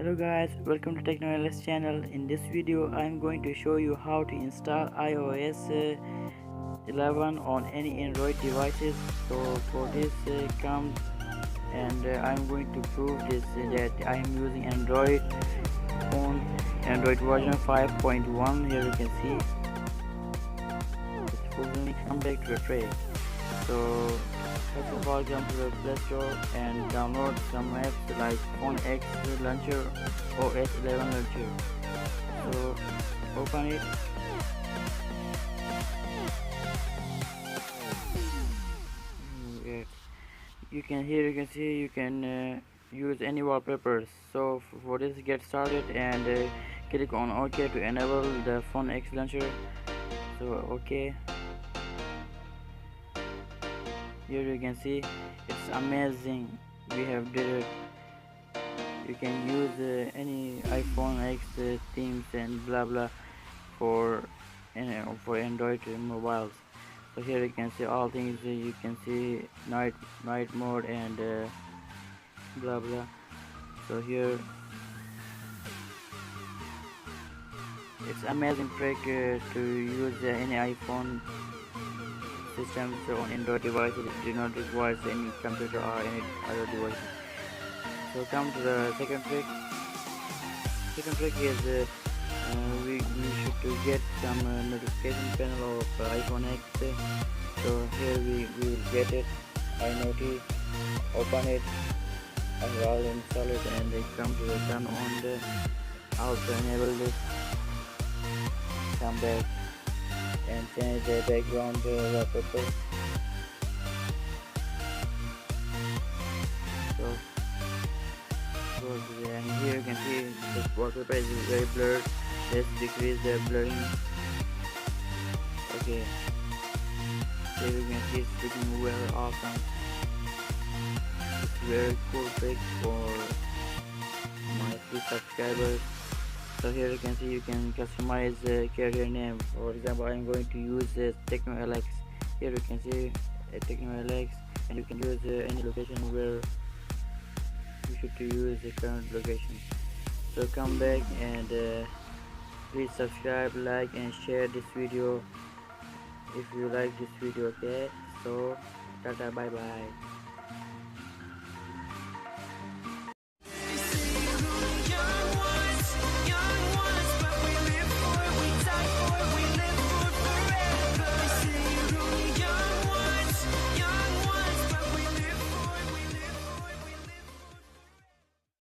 Hello guys, welcome to Techno Alex channel. In this video I'm going to show you how to install iOS 11 on any Android devices. So for this comes and I'm going to prove this that I am using Android phone, Android version 5.1. Here you can see it's fully come back to the tray. So first of all, come to the Play Store and download some apps like Phone X Launcher, OS 11 Launcher. So open it. You can see you can use any wallpapers. So for this, get started and click on OK to enable the Phone X Launcher. So OK. Here you can see it's amazing. We have did it. You can use any iPhone X themes and blah blah for Android mobiles. So here you can see all things. You can see night mode and blah blah. So here it's amazing trick to use any iPhone systems on Android devices. It do not require any computer or any other devices. So come to the second trick. Second trick is we should to get some notification panel of iPhone X. So here we will get it. I notice, open it, and I'll install it, and they come to the turn on the also enable this. Come back and change the background wallpaper. So and here you can see the wallpaper is very blurred. Let's decrease the blurring. Okay, here you can see it's looking very awesome. It's very cool trick for my few subscribers. So here you can see you can customize the carrier name. For example, I am going to use Techno Alex. Here you can see Techno Alex, and you can use any location where you should to use the current location. So come back and please subscribe, like and share this video if you like this video. Okay, so tata, bye bye.